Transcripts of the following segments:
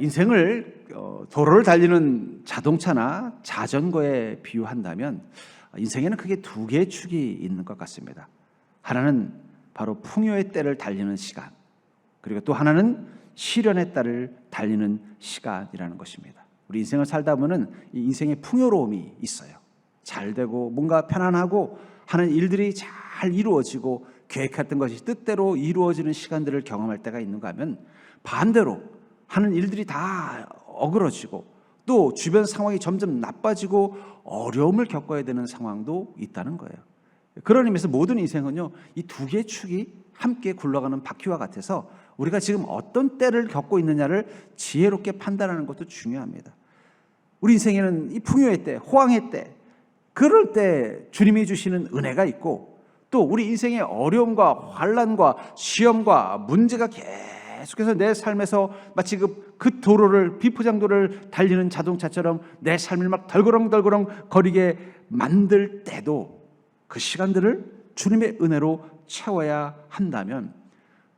인생을 도로를 달리는 자동차나 자전거에 비유한다면 인생에는 크게 두 개의 축이 있는 것 같습니다. 하나는 바로 풍요의 때를 달리는 시간, 그리고 또 하나는 시련의 때를 달리는 시간이라는 것입니다. 우리 인생을 살다 보면 이 인생의 풍요로움이 있어요. 잘 되고 뭔가 편안하고 하는 일들이 잘 이루어지고 계획했던 것이 뜻대로 이루어지는 시간들을 경험할 때가 있는가 하면, 반대로 하는 일들이 다 어그러지고 또 주변 상황이 점점 나빠지고 어려움을 겪어야 되는 상황도 있다는 거예요. 그런 의미에서 모든 인생은요, 이 두 개의 축이 함께 굴러가는 바퀴와 같아서 우리가 지금 어떤 때를 겪고 있느냐를 지혜롭게 판단하는 것도 중요합니다. 우리 인생에는 이 풍요의 때, 호황의 때, 그럴 때 주님이 주시는 은혜가 있고, 또 우리 인생의 어려움과 환난과 시험과 문제가 계속해서 내 삶에서 마치 그 도로를, 비포장도를 달리는 자동차처럼 내 삶을 막 덜그렁덜그렁 거리게 만들 때도 그 시간들을 주님의 은혜로 채워야 한다면,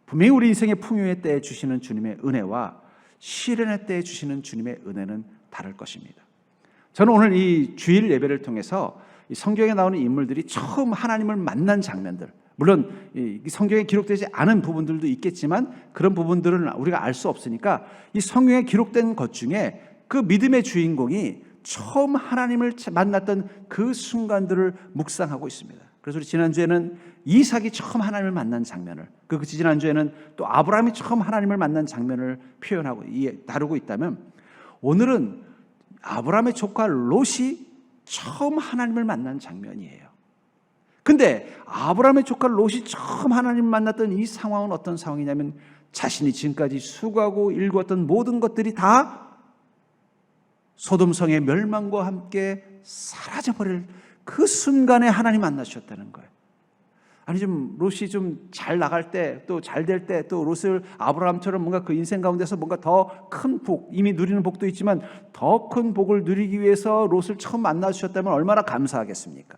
분명히 우리 인생의 풍요의 때에 주시는 주님의 은혜와 시련의 때에 주시는 주님의 은혜는 다를 것입니다. 저는 오늘 이 주일 예배를 통해서 이 성경에 나오는 인물들이 처음 하나님을 만난 장면들, 물론 이 성경에 기록되지 않은 부분들도 있겠지만 그런 부분들은 우리가 알 수 없으니까 이 성경에 기록된 것 중에 그 믿음의 주인공이 처음 하나님을 만났던 그 순간들을 묵상하고 있습니다. 그래서 우리 지난주에는 이삭이 처음 하나님을 만난 장면을, 그 지난주에는 또 아브라함이 처음 하나님을 만난 장면을 표현하고 다루고 있다면, 오늘은 아브라함의 조카 롯이 처음 하나님을 만난 장면이에요. 근데 아브라함의 조카 롯이 처음 하나님을 만났던 이 상황은 어떤 상황이냐면, 자신이 지금까지 수고하고 일구었던 모든 것들이 다 소돔성의 멸망과 함께 사라져버릴 그 순간에 하나님 만나셨다는 거예요. 아니, 좀 롯이 좀 잘 나갈 때, 또 잘 될 때, 또 롯을 아브라함처럼 뭔가 그 인생 가운데서 뭔가 더 큰 복, 이미 누리는 복도 있지만 더 큰 복을 누리기 위해서 롯을 처음 만나 주셨다면 얼마나 감사하겠습니까?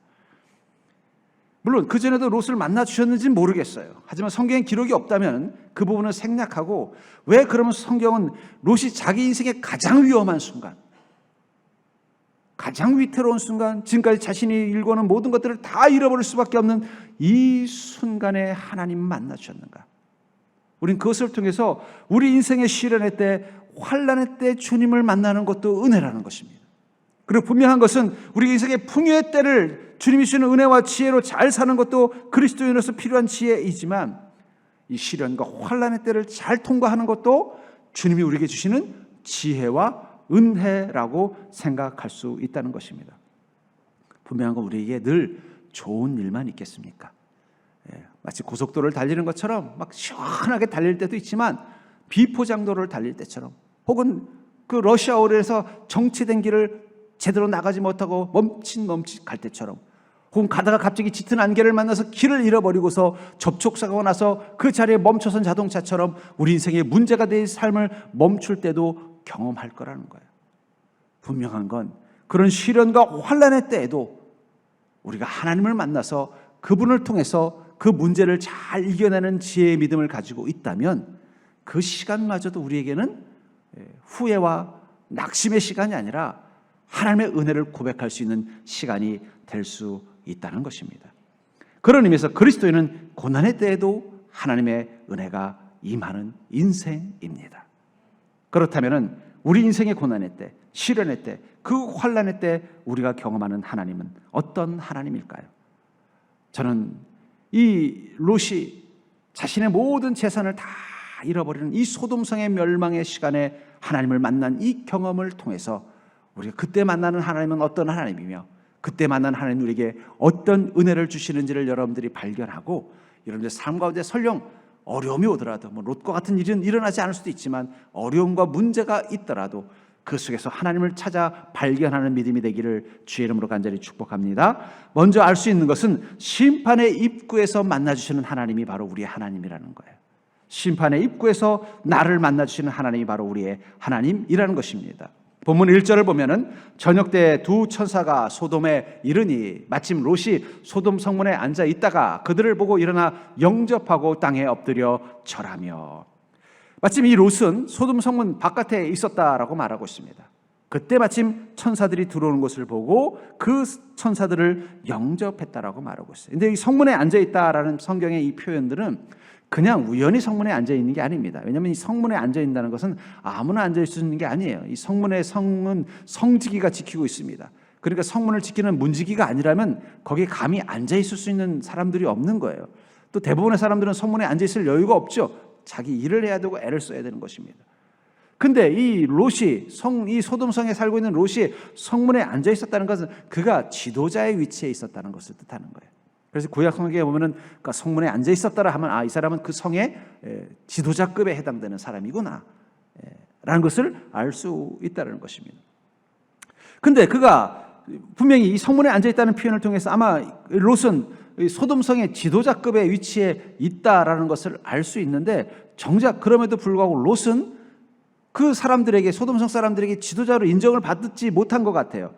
물론 그 전에도 롯을 만나 주셨는지는 모르겠어요. 하지만 성경에 기록이 없다면 그 부분은 생략하고, 왜 그러면 성경은 롯이 자기 인생의 가장 위험한 순간, 가장 위태로운 순간, 지금까지 자신이 일궈놓은 모든 것들을 다 잃어버릴 수밖에 없는 이 순간에 하나님 만나 주셨는가? 우린 그것을 통해서 우리 인생의 시련의 때, 환난의 때 주님을 만나는 것도 은혜라는 것입니다. 그리고 분명한 것은 우리 인생의 풍요의 때를 주님이 주시는 은혜와 지혜로 잘 사는 것도 그리스도인으로서 필요한 지혜이지만, 이 시련과 환난의 때를 잘 통과하는 것도 주님이 우리에게 주시는 지혜와 은혜라고 생각할 수 있다는 것입니다. 분명한 건 우리에게 늘 좋은 일만 있겠습니까? 마치 고속도로를 달리는 것처럼 막 시원하게 달릴 때도 있지만, 비포장도로를 달릴 때처럼, 혹은 그 러시아워에서 정체된 길을 제대로 나가지 못하고 멈칫 갈 때처럼, 혹은 가다가 갑자기 짙은 안개를 만나서 길을 잃어버리고서 접촉사고가 나서 그 자리에 멈춰선 자동차처럼 우리 인생의 문제가 될 삶을 멈출 때도 경험할 거라는 거예요. 분명한 건 그런 시련과 환난의 때에도 우리가 하나님을 만나서 그분을 통해서 그 문제를 잘 이겨내는 지혜의 믿음을 가지고 있다면, 그 시간마저도 우리에게는 후회와 낙심의 시간이 아니라 하나님의 은혜를 고백할 수 있는 시간이 될 수 있다는 것입니다. 그런 의미에서 그리스도인은 고난의 때에도 하나님의 은혜가 임하는 인생입니다. 그렇다면 우리 인생의 고난의 때, 시련의 때, 그 환난의 때 우리가 경험하는 하나님은 어떤 하나님일까요? 저는 이 롯이 자신의 모든 재산을 다 잃어버리는 이 소돔성의 멸망의 시간에 하나님을 만난 이 경험을 통해서 우리가 그때 만나는 하나님은 어떤 하나님이며, 그때 만난 하나님 우리에게 어떤 은혜를 주시는지를 여러분들이 발견하고, 여러분들 삶 가운데 설령 어려움이 오더라도, 롯과 같은 일은 일어나지 않을 수도 있지만 어려움과 문제가 있더라도 그 속에서 하나님을 찾아 발견하는 믿음이 되기를 주의 이름으로 간절히 축복합니다. 먼저 알 수 있는 것은 심판의 입구에서 만나주시는 하나님이 바로 우리의 하나님이라는 거예요. 심판의 입구에서 나를 만나주시는 하나님이 바로 우리의 하나님이라는 것입니다. 본문 1절을 보면은 저녁 때 두 천사가 소돔에 이르니 마침 롯이 소돔 성문에 앉아 있다가 그들을 보고 일어나 영접하고 땅에 엎드려 절하며. 마침 이 롯은 소돔 성문 바깥에 있었다라고 말하고 있습니다. 그때 마침 천사들이 들어오는 것을 보고 그 천사들을 영접했다라고 말하고 있어요. 근데 이 성문에 앉아 있다라는 성경의 이 표현들은 그냥 우연히 성문에 앉아 있는 게 아닙니다. 왜냐하면 이 성문에 앉아 있다는 것은 아무나 앉아 있을 수 있는 게 아니에요. 이 성문의 성은 성지기가 지키고 있습니다. 그러니까 성문을 지키는 문지기가 아니라면 거기에 감히 앉아 있을 수 있는 사람들이 없는 거예요. 또 대부분의 사람들은 성문에 앉아 있을 여유가 없죠. 자기 일을 해야 되고 애를 써야 되는 것입니다. 근데 이 롯이 이 소돔성에 살고 있는 롯이 성문에 앉아 있었다는 것은 그가 지도자의 위치에 있었다는 것을 뜻하는 거예요. 그래서 구약 성경에 보면은 그러니까 성문에 앉아 있었다라 하면 이 사람은 그 성의 지도자급에 해당되는 사람이구나 라는 것을 알 수 있다는 것입니다. 근데 그가 분명히 이 성문에 앉아 있다는 표현을 통해서 아마 롯은 소돔성의 지도자급의 위치에 있다라는 것을 알 수 있는데 정작 그럼에도 불구하고 롯은 그 사람들에게 소돔성 사람들에게 지도자로 인정을 받지 못한 것 같아요.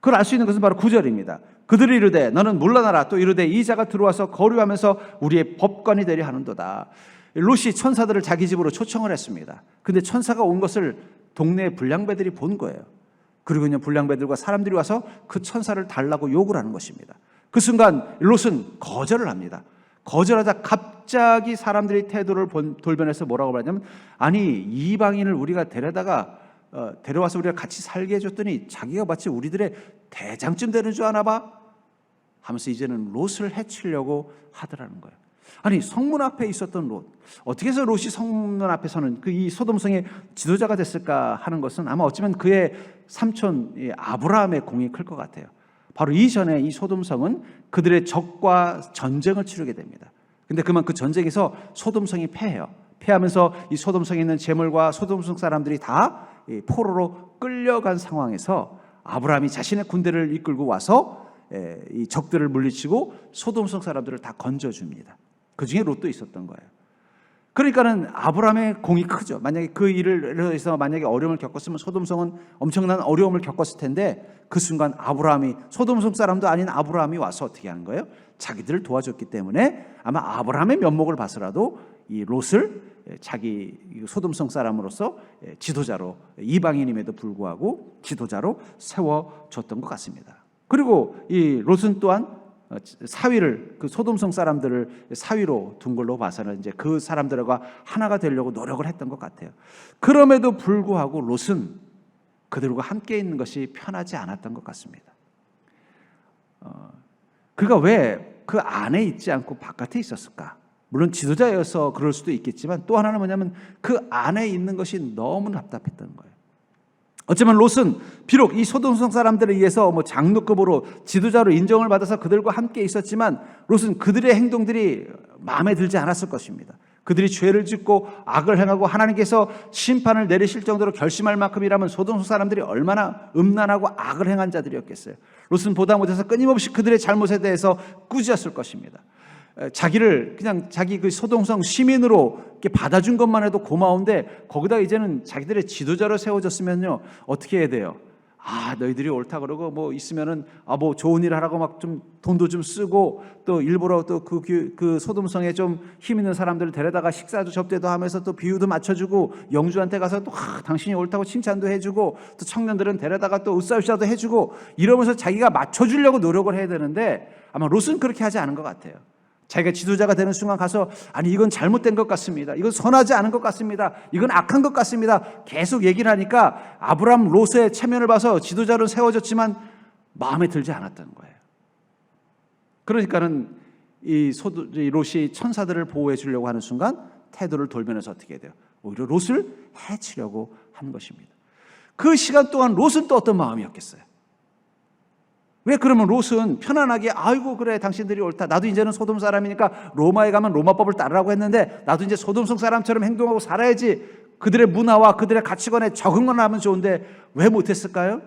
그걸 알 수 있는 것은 바로 9절입니다. 그들이 이르되 너는 물러나라. 또 이르되 이 자가 들어와서 거류하면서 우리의 법관이 되려 하는도다. 롯이 천사들을 자기 집으로 초청을 했습니다. 근데 천사가 온 것을 동네의 불량배들이 본 거예요. 그리고 그냥 불량배들과 사람들이 와서 그 천사를 달라고 욕을 하는 것입니다. 그 순간 롯은 거절을 합니다. 거절하자 갑자기 사람들이 태도를 돌변해서 뭐라고 말하냐면 아니 이방인을 우리가 데려와서 우리가 같이 살게 해줬더니 자기가 마치 우리들의 대장쯤 되는 줄 아나 봐 하면서 이제는 롯을 해치려고 하더라는 거예요. 아니 성문 앞에 있었던 롯, 어떻게 해서 롯이 성문 앞에서는 이 소돔성의 지도자가 됐을까 하는 것은 아마 어쩌면 그의 삼촌 아브라함의 공이 클 것 같아요. 바로 이전에 이 소돔성은 그들의 적과 전쟁을 치르게 됩니다. 근데 그만 그 전쟁에서 소돔성이 패해요. 패하면서 이 소돔성에 있는 재물과 소돔성 사람들이 다 포로로 끌려간 상황에서 아브라함이 자신의 군대를 이끌고 와서 이 적들을 물리치고 소돔성 사람들을 다 건져줍니다. 그 중에 롯도 있었던 거예요. 그러니까는 아브라함의 공이 크죠. 만약에 그 일을 해서 만약에 어려움을 겪었으면 소돔성은 엄청난 어려움을 겪었을 텐데 그 순간 아브라함이 소돔성 사람도 아닌 아브라함이 와서 어떻게 하는 거예요? 자기들을 도와줬기 때문에 아마 아브라함의 면목을 봐서라도 이 롯을 자기 소돔성 사람으로서 지도자로 이방인임에도 불구하고 지도자로 세워줬던 것 같습니다. 그리고 이 롯은 또한 사위를 그 소돔성 사람들을 사위로 둔 걸로 봐서는 이제 그 사람들과 하나가 되려고 노력을 했던 것 같아요. 그럼에도 불구하고 롯은 그들과 함께 있는 것이 편하지 않았던 것 같습니다. 그가 왜 그 안에 있지 않고 바깥에 있었을까? 물론 지도자여서 그럴 수도 있겠지만 또 하나는 뭐냐면 그 안에 있는 것이 너무 답답했던 거예요. 어쩌면 롯은 비록 이 소돔성 사람들에 의해서 장로급으로 지도자로 인정을 받아서 그들과 함께 있었지만 롯은 그들의 행동들이 마음에 들지 않았을 것입니다. 그들이 죄를 짓고 악을 행하고 하나님께서 심판을 내리실 정도로 결심할 만큼이라면 소돔성 사람들이 얼마나 음란하고 악을 행한 자들이었겠어요. 롯은 보다 못해서 끊임없이 그들의 잘못에 대해서 꾸짖었을 것입니다. 자기를 그냥 자기 그 소돔성 시민으로 이렇게 받아준 것만 해도 고마운데 거기다 이제는 자기들의 지도자로 세워졌으면요 어떻게 해야 돼요? 너희들이 옳다 그러고 뭐 있으면은 뭐 좋은 일 하라고 막 좀 돈도 좀 쓰고 또 일부러 또 그 소돔성에 좀 힘 있는 사람들을 데려다가 식사도 접대도 하면서 또 비유도 맞춰주고 영주한테 가서 또 당신이 옳다고 칭찬도 해주고 또 청년들은 데려다가 또 으쌰으쌰도 해주고 이러면서 자기가 맞춰주려고 노력을 해야 되는데 아마 롯은 그렇게 하지 않은 것 같아요. 자기가 지도자가 되는 순간 가서 아니 이건 잘못된 것 같습니다. 이건 선하지 않은 것 같습니다. 이건 악한 것 같습니다. 계속 얘기를 하니까 아브라함 롯의 체면을 봐서 지도자로 세워졌지만 마음에 들지 않았던 거예요. 그러니까는 이 롯이 천사들을 보호해 주려고 하는 순간 태도를 돌변해서 어떻게 해야 돼요? 오히려 롯을 해치려고 한 것입니다. 그 시간 동안 롯은 또 어떤 마음이었겠어요? 왜 그러면 롯은 편안하게 아이고 그래 당신들이 옳다. 나도 이제는 소돔 사람이니까 로마에 가면 로마법을 따르라고 했는데 나도 이제 소돔성 사람처럼 행동하고 살아야지. 그들의 문화와 그들의 가치관에 적응만 하면 좋은데 왜 못했을까요?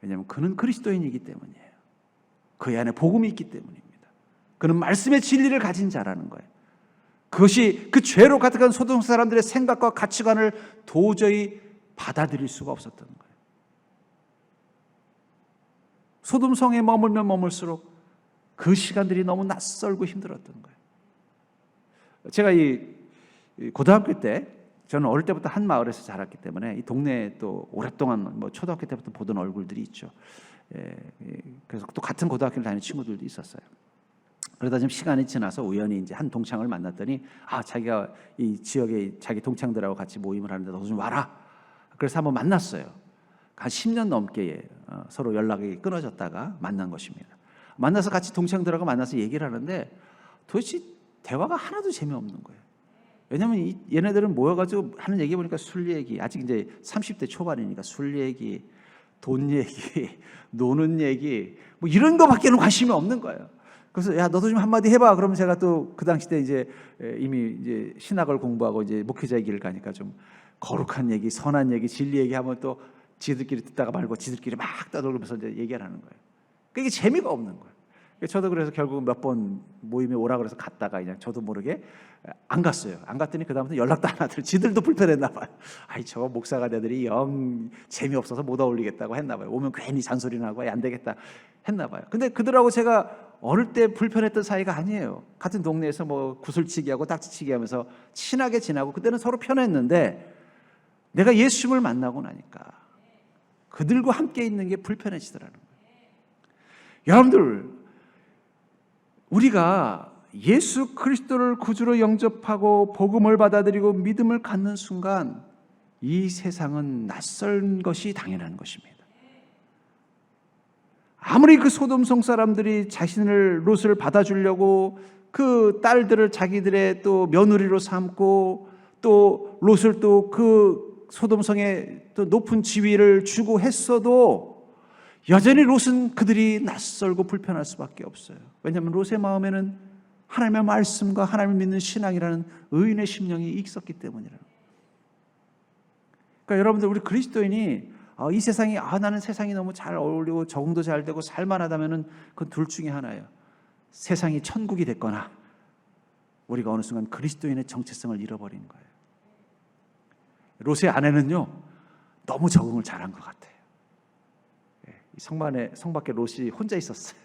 왜냐하면 그는 그리스도인이기 때문이에요. 그의 안에 복음이 있기 때문입니다. 그는 말씀의 진리를 가진 자라는 거예요. 그것이 그 죄로 가득한 소돔 사람들의 생각과 가치관을 도저히 받아들일 수가 없었던 거예요. 소돔성에 머물면 머물수록 그 시간들이 너무 낯설고 힘들었던 거예요. 제가 이 고등학교 때 저는 어릴 때부터 한 마을에서 자랐기 때문에 이 동네에 또 오랫동안 뭐 초등학교 때부터 보던 얼굴들이 있죠. 그래서 또 같은 고등학교를 다니는 친구들도 있었어요. 그러다 지금 시간이 지나서 우연히 이제 한 동창을 만났더니 자기가 이 지역에 자기 동창들하고 같이 모임을 하는데 너 좀 와라. 그래서 한번 만났어요. 한 10년 넘게 서로 연락이 끊어졌다가 만난 것입니다. 만나서 같이 동창들하고 만나서 얘기를 하는데 도대체 대화가 하나도 재미없는 거예요. 왜냐하면 얘네들은 모여가지고 하는 얘기 보니까 술 얘기, 아직 이제 30대 초반이니까 술 얘기, 돈 얘기, 노는 얘기, 뭐 이런 거밖에는 관심이 없는 거예요. 그래서 야 너도 좀 한마디 해봐. 그러면 제가 또 그 당시 때 이제 이미 이제 신학을 공부하고 이제 목회자의 길을 가니까 좀 거룩한 얘기, 선한 얘기, 진리 얘기하면 또 지들끼리 듣다가 말고 지들끼리 막 떠들면서 이제 얘기를 하는 거예요. 그게 재미가 없는 거예요. 저도 그래서 결국 몇 번 모임에 오라 그래서 갔다가 그냥 저도 모르게 안 갔어요. 안 갔더니 그다음부터 연락도 안 하더라고요. 지들도 불편했나 봐요. 아이 저거 목사가 되더니 영 재미없어서 못 어울리겠다고 했나 봐요. 오면 괜히 잔소리나 하고 안 되겠다 했나 봐요. 근데 그들하고 제가 어릴 때 불편했던 사이가 아니에요. 같은 동네에서 뭐 구슬치기 하고 딱지치기 하면서 친하게 지나고 그때는 서로 편했는데 내가 예수님을 만나고 나니까 그들과 함께 있는 게 불편해지더라는 거예요. 여러분들 우리가 예수 그리스도를 구주로 영접하고 복음을 받아들이고 믿음을 갖는 순간 이 세상은 낯선 것이 당연한 것입니다. 아무리 그 소돔성 사람들이 자신을 롯을 받아주려고 그 딸들을 자기들의 또 며느리로 삼고 또 롯을 또 그 소돔성의 또 높은 지위를 주고 했어도 여전히 롯은 그들이 낯설고 불편할 수밖에 없어요. 왜냐하면 롯의 마음에는 하나님의 말씀과 하나님을 믿는 신앙이라는 의인의 심령이 있었기 때문이라. 그러니까 여러분들 우리 그리스도인이 이 세상이 나는 세상이 너무 잘 어울리고 적응도 잘 되고 살만하다면은 그건 둘 중에 하나예요. 세상이 천국이 됐거나 우리가 어느 순간 그리스도인의 정체성을 잃어버린 거예요. 롯의 아내는요 너무 적응을 잘한 것 같아요. 성 밖에 롯이 혼자 있었어요.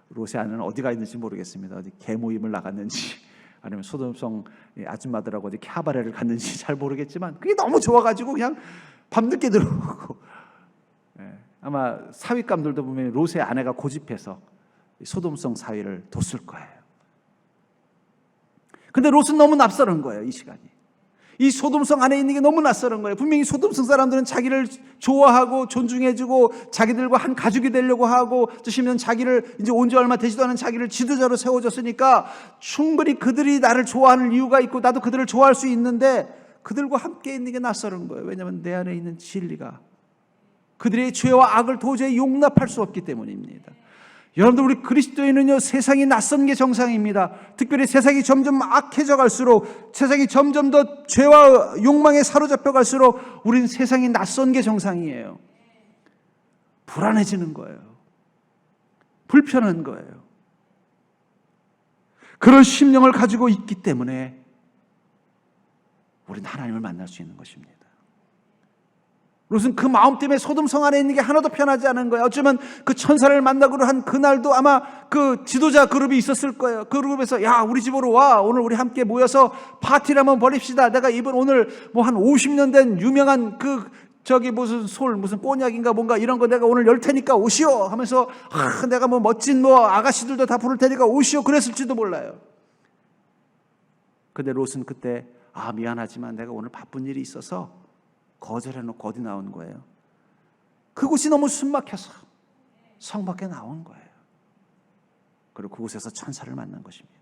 롯의 아내는 어디가 있는지 모르겠습니다. 어디 개모임을 나갔는지 아니면 소돔성 아줌마들하고 어디 캬바레를 갔는지 잘 모르겠지만 그게 너무 좋아가지고 그냥 밤늦게 들어오고 아마 사윗감들도 보면 롯의 아내가 고집해서 소돔성 사위를 뒀을 거예요. 근데 롯은 너무 납설한 거예요. 이 시간이 이 소돔성 안에 있는 게 너무 낯설은 거예요. 분명히 소돔성 사람들은 자기를 좋아하고 존중해주고 자기들과 한 가족이 되려고 하고 또 심지어는 자기를 이제 온 지 얼마 되지도 않은 자기를 지도자로 세워줬으니까 충분히 그들이 나를 좋아하는 이유가 있고 나도 그들을 좋아할 수 있는데 그들과 함께 있는 게 낯설은 거예요. 왜냐하면 내 안에 있는 진리가 그들의 죄와 악을 도저히 용납할 수 없기 때문입니다. 여러분들 우리 그리스도인은요 세상이 낯선 게 정상입니다. 특별히 세상이 점점 악해져 갈수록 세상이 점점 더 죄와 욕망에 사로잡혀 갈수록 우리는 세상이 낯선 게 정상이에요. 불안해지는 거예요. 불편한 거예요. 그런 심령을 가지고 있기 때문에 우리는 하나님을 만날 수 있는 것입니다. 롯은 그 마음 때문에 소돔성 안에 있는 게 하나도 편하지 않은 거예요. 어쩌면 그 천사를 만나기로 한 그날도 아마 그 지도자 그룹이 있었을 거예요. 그 그룹에서 야 우리 집으로 와 오늘 우리 함께 모여서 파티를 한번 벌입시다. 내가 이번 오늘 뭐 한 50년 된 유명한 그 저기 무슨 무슨 꼬냑인가 뭔가 이런 거 내가 오늘 열 테니까 오시오 하면서 내가 뭐 멋진 뭐 아가씨들도 다 부를 테니까 오시오 그랬을지도 몰라요. 근데 롯은 그때 미안하지만 내가 오늘 바쁜 일이 있어서 거절해놓고 어디 나온 거예요? 그곳이 너무 숨막혀서 성 밖에 나온 거예요. 그리고 그곳에서 천사를 만난 것입니다.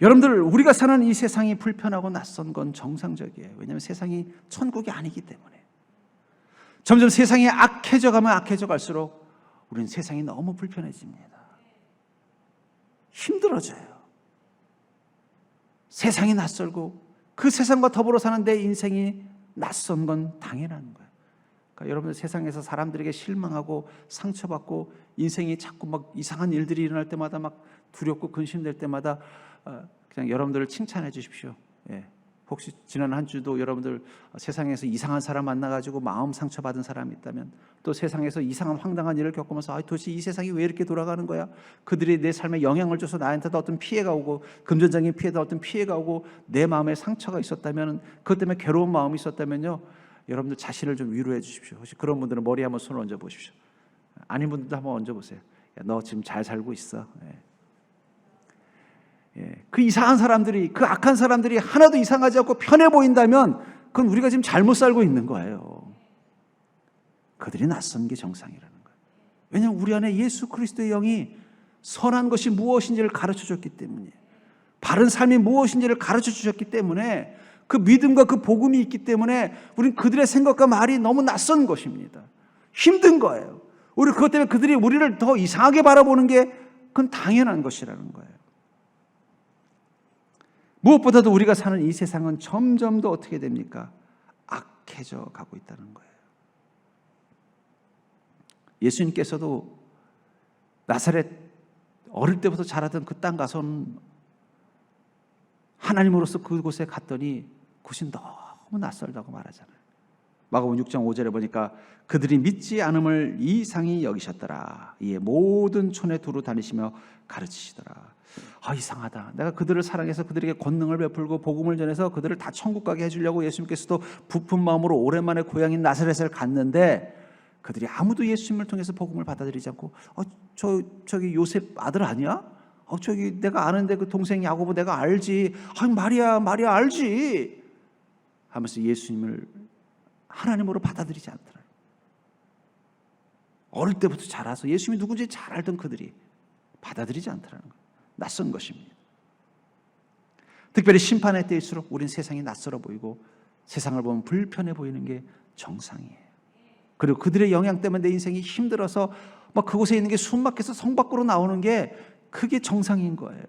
여러분들 우리가 사는 이 세상이 불편하고 낯선 건 정상적이에요. 왜냐하면 세상이 천국이 아니기 때문에 점점 세상이 악해져 가면 악해져 갈수록 우리는 세상이 너무 불편해집니다. 힘들어져요. 세상이 낯설고 그 세상과 더불어 사는 내 인생이 낯선 건 당연한 거예요. 그러니까 여러분들 세상에서 사람들에게 실망하고 상처받고 인생이 자꾸 막 이상한 일들이 일어날 때마다 막 두렵고 근심될 때마다 그냥 여러분들을 칭찬해 주십시오. 혹시 지난 한 주도 여러분들 세상에서 이상한 사람 만나가지고 마음 상처받은 사람이 있다면, 또 세상에서 이상한 황당한 일을 겪으면서 도대체 이 세상이 왜 이렇게 돌아가는 거야? 그들이 내 삶에 영향을 줘서 나한테도 어떤 피해가 오고, 금전적인 피해도 어떤 피해가 오고, 내 마음에 상처가 있었다면, 그것 때문에 괴로운 마음이 있었다면요, 여러분들 자신을 좀 위로해 주십시오. 혹시 그런 분들은 머리에 한번 손을 얹어 보십시오. 아닌 분들도 한번 얹어 보세요. 너 지금 잘 살고 있어. 그 이상한 사람들이, 그 악한 사람들이 하나도 이상하지 않고 편해 보인다면 그건 우리가 지금 잘못 살고 있는 거예요. 그들이 낯선 게 정상이라는 거예요. 왜냐하면 우리 안에 예수 그리스도의 영이 선한 것이 무엇인지를 가르쳐 줬기 때문이에요. 바른 삶이 무엇인지를 가르쳐 주셨기 때문에, 그 믿음과 그 복음이 있기 때문에 우리는 그들의 생각과 말이 너무 낯선 것입니다. 힘든 거예요. 우리 그것 때문에 그들이 우리를 더 이상하게 바라보는 게 그건 당연한 것이라는 거예요. 무엇보다도 우리가 사는 이 세상은 점점 더 어떻게 됩니까? 악해져 가고 있다는 거예요. 예수님께서도 나사렛 어릴 때부터 자라던 그 땅 가서는 하나님으로서 그곳에 갔더니 그것이 너무 낯설다고 말하잖아요. 마가복음 6장 5절에 보니까 그들이 믿지 않음을 이상히 여기셨더라. 이에 모든 촌에 두루 다니시며 가르치시더라. 이상하다. 내가 그들을 사랑해서 그들에게 권능을 베풀고 복음을 전해서 그들을 다 천국 가게 해주려고 예수님께서도 부푼 마음으로 오랜만에 고향인 나사렛을 갔는데, 그들이 아무도 예수님을 통해서 복음을 받아들이지 않고 저기 요셉 아들 아니야? 저기 내가 아는데 그 동생 야고보 내가 알지. 마리아 알지 하면서 예수님을 하나님으로 받아들이지 않더라. 어릴 때부터 자라서 예수님이 누군지 잘 알던 그들이 받아들이지 않더라는 거예요. 낯선 것입니다. 특별히 심판의 때일수록 우린 세상이 낯설어 보이고 세상을 보면 불편해 보이는 게 정상이에요. 그리고 그들의 영향 때문에 내 인생이 힘들어서 그곳에 있는 게 숨막혀서 성 밖으로 나오는 게 그게 정상인 거예요.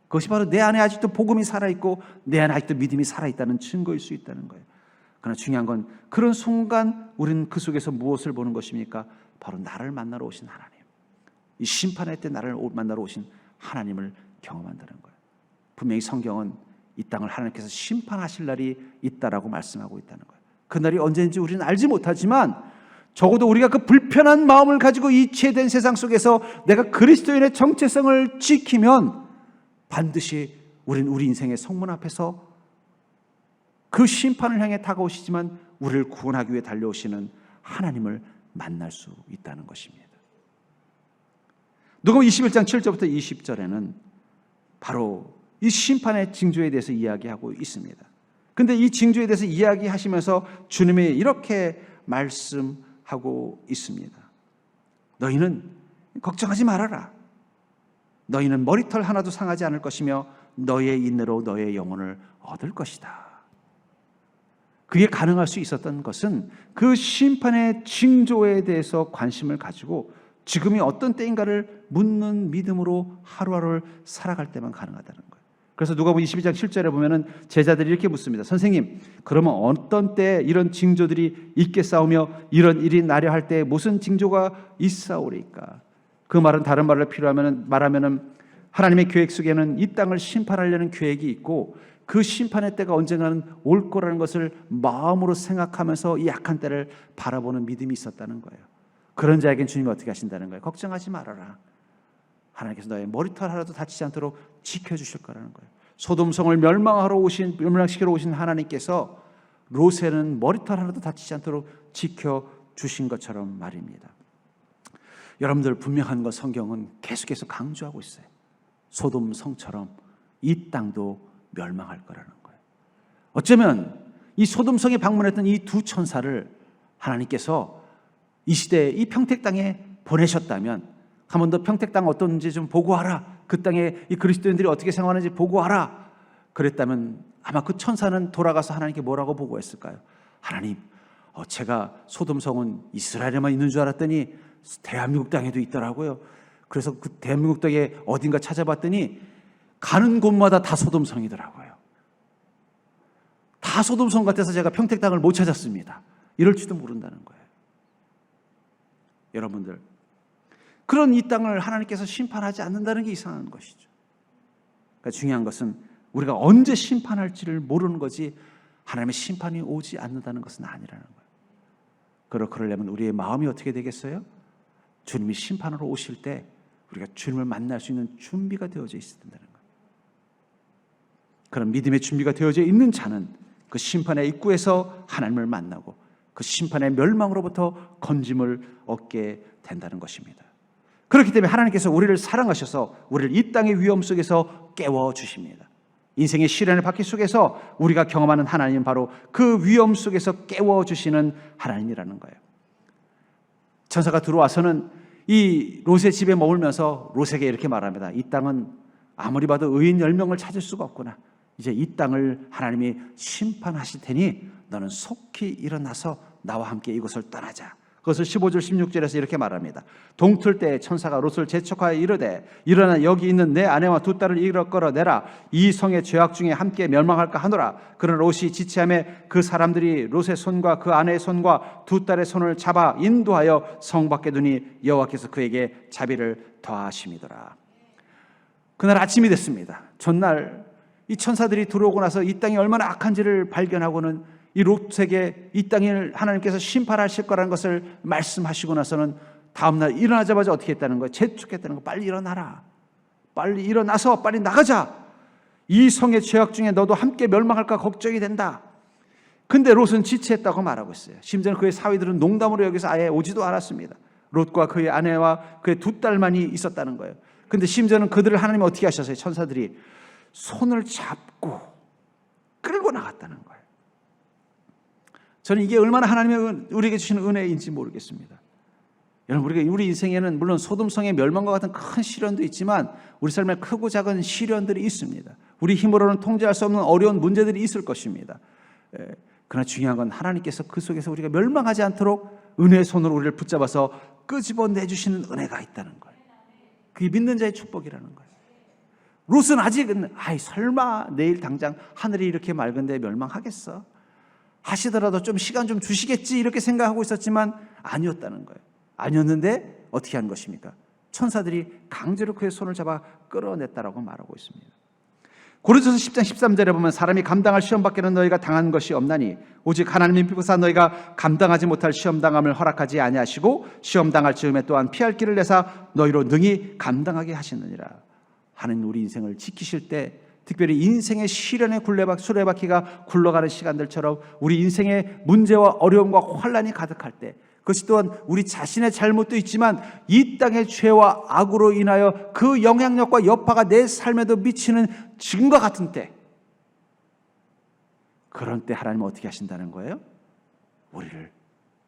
그것이 바로 내 안에 아직도 복음이 살아있고 내 안에 아직도 믿음이 살아있다는 증거일 수 있다는 거예요. 그러나 중요한 건 그런 순간 우리는 그 속에서 무엇을 보는 것입니까? 바로 나를 만나러 오신 하나님, 이 심판의 때 나를 만나러 오신 하나님을 경험한다는 거예요. 분명히 성경은 이 땅을 하나님께서 심판하실 날이 있다라고 말씀하고 있다는 거예요. 그날이 언제인지 우리는 알지 못하지만 적어도 우리가 그 불편한 마음을 가지고 이체된 세상 속에서 내가 그리스도인의 정체성을 지키면 반드시 우리는 우리 인생의 성문 앞에서 그 심판을 향해 다가오시지만 우리를 구원하기 위해 달려오시는 하나님을 만날 수 있다는 것입니다. 누가복음 21장 7절부터 20절에는 바로 이 심판의 징조에 대해서 이야기하고 있습니다. 그런데 이 징조에 대해서 이야기하시면서 주님이 이렇게 말씀하고 있습니다. 너희는 걱정하지 말아라. 너희는 머리털 하나도 상하지 않을 것이며 너의 인내로 너의 영혼을 얻을 것이다. 그게 가능할 수 있었던 것은 그 심판의 징조에 대해서 관심을 가지고 지금이 어떤 때인가를 묻는 믿음으로 하루하루를 살아갈 때만 가능하다는 거예요. 그래서 누가복음 22장 7절에 보면은 제자들이 이렇게 묻습니다. 선생님, 그러면 어떤 때 이런 징조들이 있겠사오며 이런 일이 나려 할 때 무슨 징조가 있사오리까? 그 말은 다른 말로 말하면은 하나님의 계획 속에는 이 땅을 심판하려는 계획이 있고 그 심판의 때가 언젠가는 올 거라는 것을 마음으로 생각하면서 이 약한 때를 바라보는 믿음이 있었다는 거예요. 그런 자에겐 주님이 어떻게 하신다는 거예요? 걱정하지 말아라. 하나님께서 너의 머리털 하나도 다치지 않도록 지켜주실 거라는 거예요. 소돔성을 멸망시키러 오신 하나님께서 롯에는 머리털 하나도 다치지 않도록 지켜주신 것처럼 말입니다. 여러분들 분명한 것 성경은 계속해서 강조하고 있어요. 소돔성처럼 이 땅도 멸망할 거라는 거예요. 어쩌면 이 소돔성에 방문했던 이 두 천사를 하나님께서 이 시대에 이 평택 땅에 보내셨다면 한 번 더 평택 땅 어떤지 좀 보고 와라. 그 땅에 이 그리스도인들이 어떻게 생활하는지 보고 와라. 그랬다면 아마 그 천사는 돌아가서 하나님께 뭐라고 보고했을까요? 하나님, 제가 소돔성은 이스라엘에만 있는 줄 알았더니 대한민국 땅에도 있더라고요. 그래서 그 대한민국 땅에 어딘가 찾아봤더니 가는 곳마다 다 소돔성이더라고요. 다 소돔성 같아서 제가 평택 땅을 못 찾았습니다. 이럴지도 모른다는 거예요. 여러분들, 그런 이 땅을 하나님께서 심판하지 않는다는 게 이상한 것이죠. 그러니까 중요한 것은 우리가 언제 심판할지를 모르는 거지 하나님의 심판이 오지 않는다는 것은 아니라는 거예요. 그러려면 우리의 마음이 어떻게 되겠어요? 주님이 심판으로 오실 때 우리가 주님을 만날 수 있는 준비가 되어져 있어야 된다는 거예요. 그런 믿음의 준비가 되어져 있는 자는 그 심판의 입구에서 하나님을 만나고 그 심판의 멸망으로부터 건짐을 얻게 된다는 것입니다. 그렇기 때문에 하나님께서 우리를 사랑하셔서 우리를 이 땅의 위험 속에서 깨워주십니다. 인생의 시련의 바퀴 속에서 우리가 경험하는 하나님은 바로 그 위험 속에서 깨워주시는 하나님이라는 거예요. 천사가 들어와서는 이 롯의 집에 머물면서 롯에게 이렇게 말합니다. 이 땅은 아무리 봐도 의인 10명을 찾을 수가 없구나. 이제 이 땅을 하나님이 심판하실 테니 너는 속히 일어나서 나와 함께 이곳을 떠나자. 그것을 15절 16절에서 이렇게 말합니다. 동틀 때 천사가 롯을 재촉하여 이르되 일어나 여기 있는 내 아내와 두 딸을 이끌어 끌어내라. 이 성의 죄악 중에 함께 멸망할까 하노라. 그러나 롯이 지체함에 그 사람들이 롯의 손과 그 아내의 손과 두 딸의 손을 잡아 인도하여 성 밖에 두니 여호와께서 그에게 자비를 더하심이더라. 그날 아침이 됐습니다. 전날 이 천사들이 들어오고 나서 이 땅이 얼마나 악한지를 발견하고는 이 롯에게 이 땅을 하나님께서 심판하실 거라는 것을 말씀하시고 나서는 다음날 일어나자마자 어떻게 했다는 거예요? 재촉했다는 거예요. 빨리 일어나라. 빨리 일어나서 빨리 나가자. 이 성의 죄악 중에 너도 함께 멸망할까 걱정이 된다. 근데 롯은 지체했다고 말하고 있어요. 심지어 그의 사위들은 농담으로 여기서 아예 오지도 않았습니다. 롯과 그의 아내와 그의 두 딸만이 있었다는 거예요. 근데 심지어는 그들을 하나님이 어떻게 하셨어요? 천사들이 손을 잡고 끌고 나갔다는 거예요. 저는 이게 얼마나 하나님의 우리에게 주시는 은혜인지 모르겠습니다. 여러분, 우리 인생에는 물론 소돔성의 멸망과 같은 큰 시련도 있지만 우리 삶에 크고 작은 시련들이 있습니다. 우리 힘으로는 통제할 수 없는 어려운 문제들이 있을 것입니다. 그러나 중요한 건 하나님께서 그 속에서 우리가 멸망하지 않도록 은혜의 손으로 우리를 붙잡아서 끄집어내주시는 은혜가 있다는 거예요. 그게 믿는 자의 축복이라는 거예요. 롯은 아직은 설마 내일 당장 하늘이 이렇게 맑은데 멸망하겠어? 하시더라도 좀 시간 좀 주시겠지 이렇게 생각하고 있었지만 아니었다는 거예요. 아니었는데 어떻게 한 것입니까? 천사들이 강제로 그의 손을 잡아 끌어냈다라고 말하고 있습니다. 고린도서 10장 13절에 보면 사람이 감당할 시험밖에는 너희가 당한 것이 없나니 오직 하나님이 비부사 너희가 감당하지 못할 시험당함을 허락하지 아니하시고 시험당할 즈음에 또한 피할 길을 내사 너희로 능히 감당하게 하시느니라. 하나님 우리 인생을 지키실 때 특별히 인생의 시련의 수레바퀴가 굴러가는 시간들처럼 우리 인생의 문제와 어려움과 환난이 가득할 때 그것이 또한 우리 자신의 잘못도 있지만 이 땅의 죄와 악으로 인하여 그 영향력과 여파가 내 삶에도 미치는 지금과 같은 때 그런 때 하나님은 어떻게 하신다는 거예요? 우리를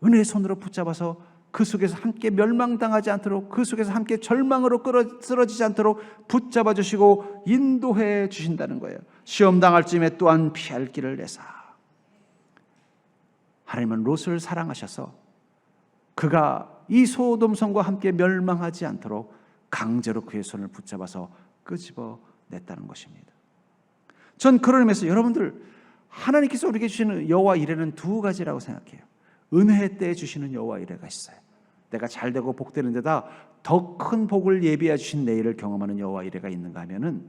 은혜의 손으로 붙잡아서 그 속에서 함께 멸망당하지 않도록 그 속에서 함께 절망으로 쓰러지지 않도록 붙잡아 주시고 인도해 주신다는 거예요. 시험당할 쯤에 또한 피할 길을 내사. 하나님은 롯을 사랑하셔서 그가 이 소돔성과 함께 멸망하지 않도록 강제로 그의 손을 붙잡아서 끄집어냈다는 것입니다. 전 그런 의미에서 여러분들 하나님께서 우리에게 주시는 여호와 이레는 두 가지라고 생각해요. 은혜 때 주시는 여호와 이레가 있어요. 내가 잘되고 복되는 데다 더 큰 복을 예비해 주신 내일을 경험하는 여호와 이레가 있는가 하면은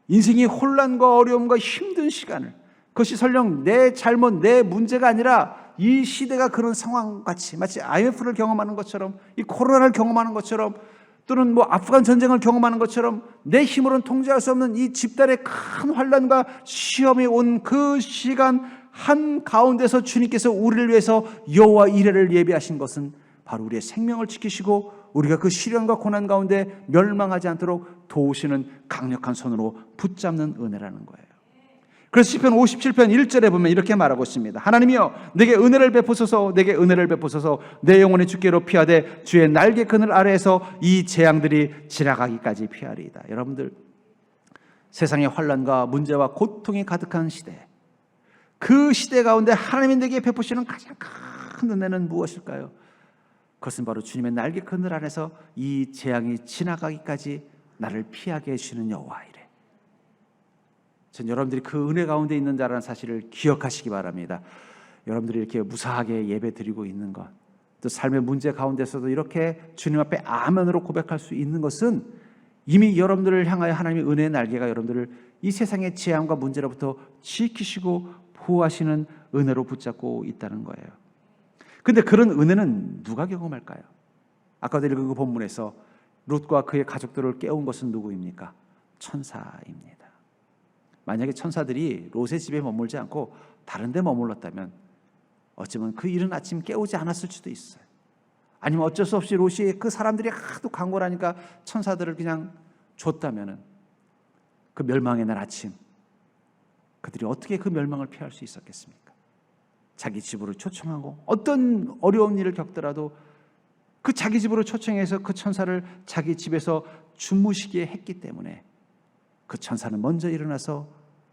인생이 혼란과 어려움과 힘든 시간을 그것이 설령 내 잘못 내 문제가 아니라 이 시대가 그런 상황같이 마치 IMF를 경험하는 것처럼 이 코로나를 경험하는 것처럼 또는 아프간 전쟁을 경험하는 것처럼 내 힘으로는 통제할 수 없는 이 집단의 큰 환란과 시험이 온 그 시간 한 가운데서 주님께서 우리를 위해서 여호와 이레를 예비하신 것은 바로 우리의 생명을 지키시고 우리가 그 시련과 고난 가운데 멸망하지 않도록 도우시는 강력한 손으로 붙잡는 은혜라는 거예요. 그래서 시편 57편 1절에 보면 이렇게 말하고 있습니다. 하나님이여 내게 은혜를 베푸소서 내게 은혜를 베푸소서 내 영혼이 주께로 피하되 주의 날개 그늘 아래에서 이 재앙들이 지나가기까지 피하리이다. 여러분들 세상의 환난과 문제와 고통이 가득한 시대 그 시대 가운데 하나님이 내게 베푸시는 가장 큰 은혜는 무엇일까요? 그것은 바로 주님의 날개 그늘 안에서 이 재앙이 지나가기까지 나를 피하게 해주시는 여호와 이레. 전 여러분들이 그 은혜 가운데 있는 자라는 사실을 기억하시기 바랍니다. 여러분들이 이렇게 무사하게 예배 드리고 있는 것, 또 삶의 문제 가운데서도 이렇게 주님 앞에 아멘으로 고백할 수 있는 것은 이미 여러분들을 향하여 하나님의 은혜의 날개가 여러분들을 이 세상의 재앙과 문제로부터 지키시고 보호하시는 은혜로 붙잡고 있다는 거예요. 근데 그런 은혜는 누가 경험할까요? 아까도 읽은 그 본문에서 롯과 그의 가족들을 깨운 것은 누구입니까? 천사입니다. 만약에 천사들이 롯의 집에 머물지 않고 다른 데 머물렀다면 어쩌면 그 이른 아침 깨우지 않았을 수도 있어요. 아니면 어쩔 수 없이 롯이 그 사람들이 하도 강권을 하니까 천사들을 그냥 줬다면 그 멸망의 날 아침 그들이 어떻게 그 멸망을 피할 수 있었겠습니까? 자기 집으로 초청하고 어떤 어려운 일을 겪더라도 그 자기 집으로 초청해서 그 천사를 자기 집에서 주무시게 했기 때문에 그 천사는 먼저 일어나서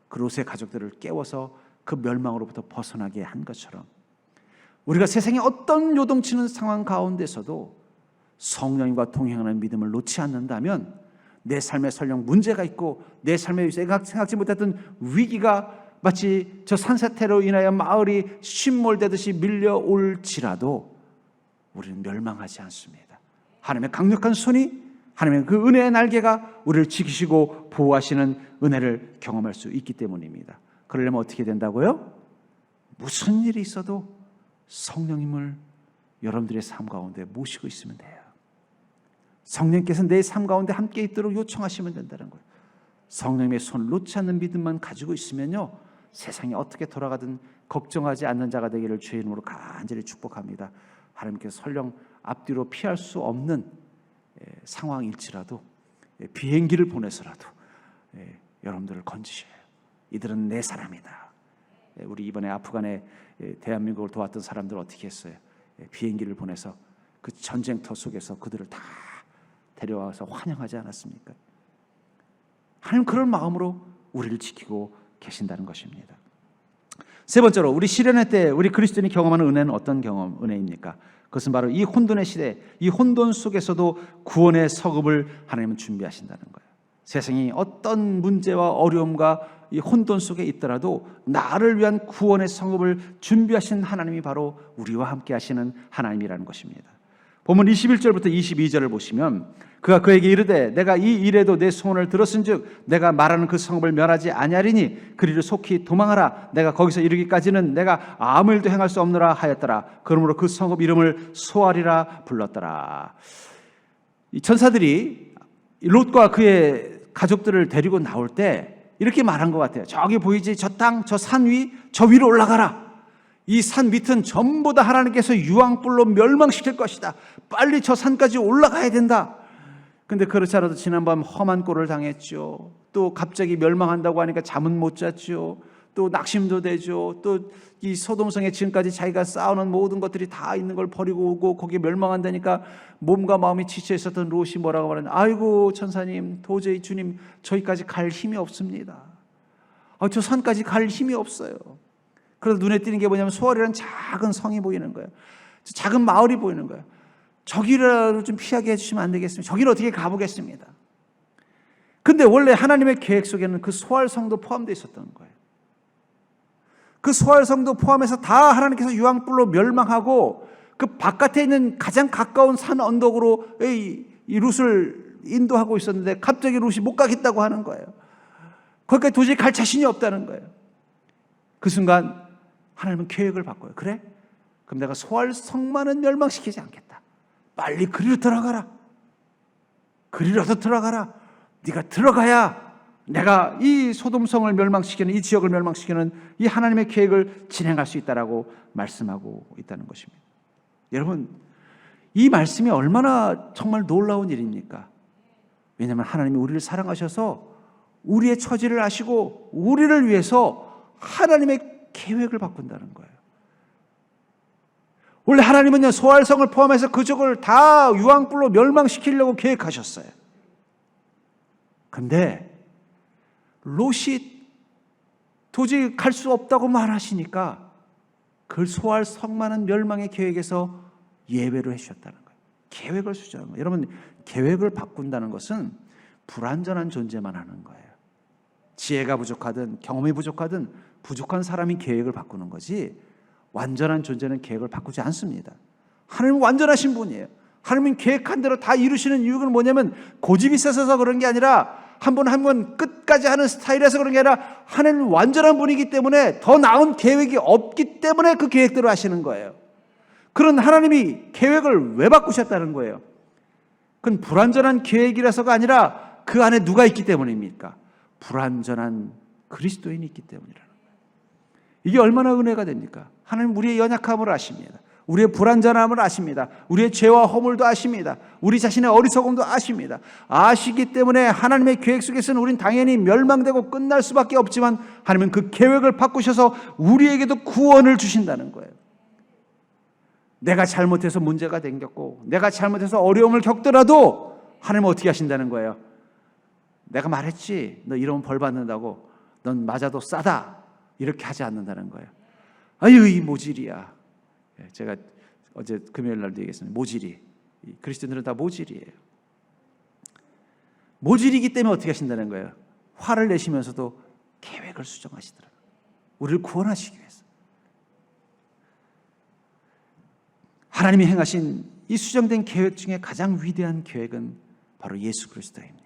그 롯의 가족들을 깨워서 그 멸망으로부터 벗어나게 한 것처럼 우리가 세상에 어떤 요동치는 상황 가운데서도 성령님과 동행하는 믿음을 놓지 않는다면 내 삶에 설령 문제가 있고 내 삶에 생각지 못했던 위기가 마치 저 산사태로 인하여 마을이 침몰되듯이 밀려올지라도 우리는 멸망하지 않습니다. 하나님의 강력한 손이, 하나님의 그 은혜의 날개가 우리를 지키시고 보호하시는 은혜를 경험할 수 있기 때문입니다. 그러려면 어떻게 된다고요? 무슨 일이 있어도 성령님을 여러분들의 삶 가운데 모시고 있으면 돼요. 성령께서 내 삶 가운데 함께 있도록 요청하시면 된다는 거예요. 성령님의 손을 놓지 않는 믿음만 가지고 있으면요, 세상이 어떻게 돌아가든 걱정하지 않는 자가 되기를 주의 이름으로 간절히 축복합니다. 하나님께서 설령 앞뒤로 피할 수 없는 상황일지라도 비행기를 보내서라도 여러분들을 건지셔요. 이들은 내 사람이다. 우리 이번에 아프간에 대한민국을 도왔던 사람들 어떻게 했어요? 비행기를 보내서 그 전쟁터 속에서 그들을 다 데려와서 환영하지 않았습니까? 하나님 그런 마음으로 우리를 지키고 계신다는 것입니다. 세 번째로 우리 시련의 때 우리 그리스도인이 경험하는 은혜는 어떤 은혜입니까? 그것은 바로 이 혼돈의 시대, 이 혼돈 속에서도 구원의 서급을 하나님은 준비하신다는 거예요. 세상이 어떤 문제와 어려움과 이 혼돈 속에 있더라도 나를 위한 구원의 성읍을 준비하신 하나님이 바로 우리와 함께 하시는 하나님이라는 것입니다. 본문 21절부터 22절을 보시면 그가 그에게 이르되 내가 이 일에도 내 소원을 들었은즉 내가 말하는 그 성읍을 멸하지 아니하리니 그리로 속히 도망하라. 내가 거기서 이르기까지는 내가 아무 일도 행할 수 없노라 하였더라. 그러므로 그 성읍 이름을 소알이라 불렀더라. 이 천사들이 롯과 그의 가족들을 데리고 나올 때 이렇게 말한 것 같아요. 저기 보이지? 저 땅, 저 산 위, 저 위로 올라가라. 이 산 밑은 전부 다 하나님께서 유황불로 멸망시킬 것이다. 빨리 저 산까지 올라가야 된다. 근데 그렇지 않아도 지난밤 험한 꼴을 당했죠. 또 갑자기 멸망한다고 하니까 잠은 못 잤죠. 또 낙심도 되죠. 또 이 소돔성에 지금까지 자기가 쌓아놓은 모든 것들이 다 있는 걸 버리고 오고 거기에 멸망한다니까 몸과 마음이 지쳐 있었던 롯이 뭐라고 말하는? 아이고 천사님, 도저히 주님 저기까지 갈 힘이 없습니다. 저 산까지 갈 힘이 없어요. 그래서 눈에 띄는 게 뭐냐면 소알이라는 작은 성이 보이는 거예요. 작은 마을이 보이는 거예요. 저기라도 좀 피하게 해주시면 안 되겠습니까? 저기를 어떻게 가보겠습니다. 근데 원래 하나님의 계획 속에는 그 소알성도 포함되어 있었던 거예요. 그 소알성도 포함해서 다 하나님께서 유황불로 멸망하고 그 바깥에 있는 가장 가까운 산 언덕으로 이 롯을 인도하고 있었는데 갑자기 롯이 못 가겠다고 하는 거예요. 거기까지 도저히 갈 자신이 없다는 거예요. 그 순간 하나님은 계획을 바꿔요. 그래? 그럼 내가 소알성만은 멸망시키지 않겠다. 빨리 그리로 들어가라. 그리로도 들어가라. 네가 들어가야 내가 이 소돔성을 멸망시키는, 이 지역을 멸망시키는 이 하나님의 계획을 진행할 수 있다라고 말씀하고 있다는 것입니다. 여러분, 이 말씀이 얼마나 정말 놀라운 일입니까? 왜냐하면 하나님이 우리를 사랑하셔서 우리의 처지를 아시고 우리를 위해서 하나님의 계획을 바꾼다는 거예요. 원래 하나님은요, 소알성을 포함해서 그 지역을 다 유황불로 멸망시키려고 계획하셨어요. 근데 롯이 도저히 갈 수 없다고 말하시니까 그 소알성만은 멸망의 계획에서 예외로 해주셨다는 거예요. 계획을 수정한 거예요. 여러분, 계획을 바꾼다는 것은 불완전한 존재만 하는 거예요. 지혜가 부족하든 경험이 부족하든 부족한 사람이 계획을 바꾸는 거지 완전한 존재는 계획을 바꾸지 않습니다. 하나님은 완전하신 분이에요. 하나님은 계획한 대로 다 이루시는 이유는 뭐냐면 고집이 세서 그런 게 아니라 한 번 한 번 끝까지 하는 스타일에서 그런 게 아니라 하나님은 완전한 분이기 때문에 더 나은 계획이 없기 때문에 그 계획대로 하시는 거예요. 그런 하나님이 계획을 왜 바꾸셨다는 거예요? 그건 불완전한 계획이라서가 아니라 그 안에 누가 있기 때문입니까? 불완전한 그리스도인이 있기 때문이라는 거예요. 이게 얼마나 은혜가 됩니까? 하나님 우리의 연약함을 아십니다. 우리의 불완전함을 아십니다. 우리의 죄와 허물도 아십니다. 우리 자신의 어리석음도 아십니다. 아시기 때문에 하나님의 계획 속에서는 우린 당연히 멸망되고 끝날 수밖에 없지만 하나님은 그 계획을 바꾸셔서 우리에게도 구원을 주신다는 거예요. 내가 잘못해서 문제가 생겼고 내가 잘못해서 어려움을 겪더라도 하나님은 어떻게 하신다는 거예요? 내가 말했지, 너 이러면 벌 받는다고, 넌 맞아도 싸다, 이렇게 하지 않는다는 거예요. 아유, 이 모질이야. 제가 어제 금요일 날도 얘기했습니다. 모질이. 그리스도인들은 다 모질이에요. 모질이기 때문에 어떻게 하신다는 거예요? 화를 내시면서도 계획을 수정하시더라고요. 우리를 구원하시기 위해서. 하나님이 행하신 이 수정된 계획 중에 가장 위대한 계획은 바로 예수 그리스도입니다.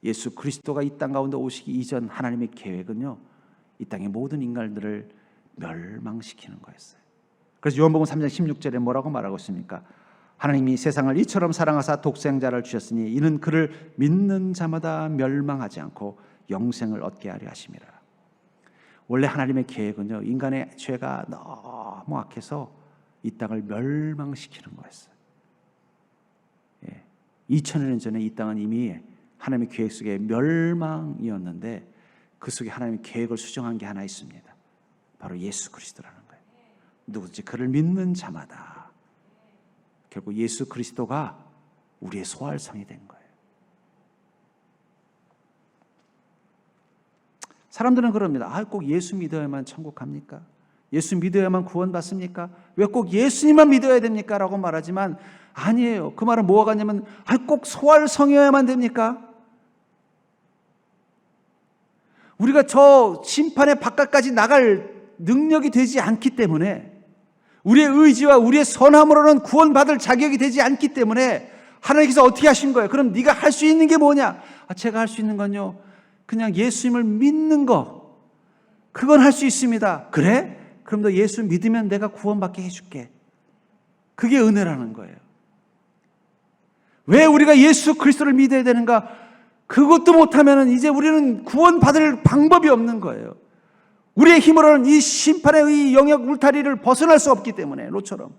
예수 그리스도가 이 땅 가운데 오시기 이전 하나님의 계획은요, 이 땅의 모든 인간들을 멸망시키는 거였어요. 그래서 요한복음 3장 16절에 뭐라고 말하고 있습니까? 하나님이 세상을 이처럼 사랑하사 독생자를 주셨으니 이는 그를 믿는 자마다 멸망하지 않고 영생을 얻게 하려 하심이라. 원래 하나님의 계획은요, 인간의 죄가 너무 악해서 이 땅을 멸망시키는 거였어요. 2000년 전에 이 땅은 이미 하나님의 계획 속에 멸망이었는데 그 속에 하나님의 계획을 수정한 게 하나 있습니다. 바로 예수 그리스도라는 거예요. 누구든지 그를 믿는 자마다. 결국 예수 그리스도가 우리의 소활성이 된 거예요. 사람들은 그럽니다. 꼭 예수 믿어야만 천국 갑니까? 예수 믿어야만 구원받습니까? 왜 꼭 예수님만 믿어야 됩니까? 라고 말하지만 아니에요. 그 말은 뭐가 같냐면 꼭 소활성이어야만 됩니까? 우리가 저 심판의 바깥까지 나갈 능력이 되지 않기 때문에, 우리의 의지와 우리의 선함으로는 구원받을 자격이 되지 않기 때문에 하나님께서 어떻게 하신 거예요? 그럼 네가 할 수 있는 게 뭐냐? 제가 할 수 있는 건요, 그냥 예수님을 믿는 거, 그건 할 수 있습니다. 그래? 그럼 너 예수 믿으면 내가 구원받게 해줄게. 그게 은혜라는 거예요. 왜 우리가 예수 그리스도를 믿어야 되는가? 그것도 못하면 이제 우리는 구원받을 방법이 없는 거예요. 우리의 힘으로는 이 심판의 이 영역 울타리를 벗어날 수 없기 때문에, 로처럼.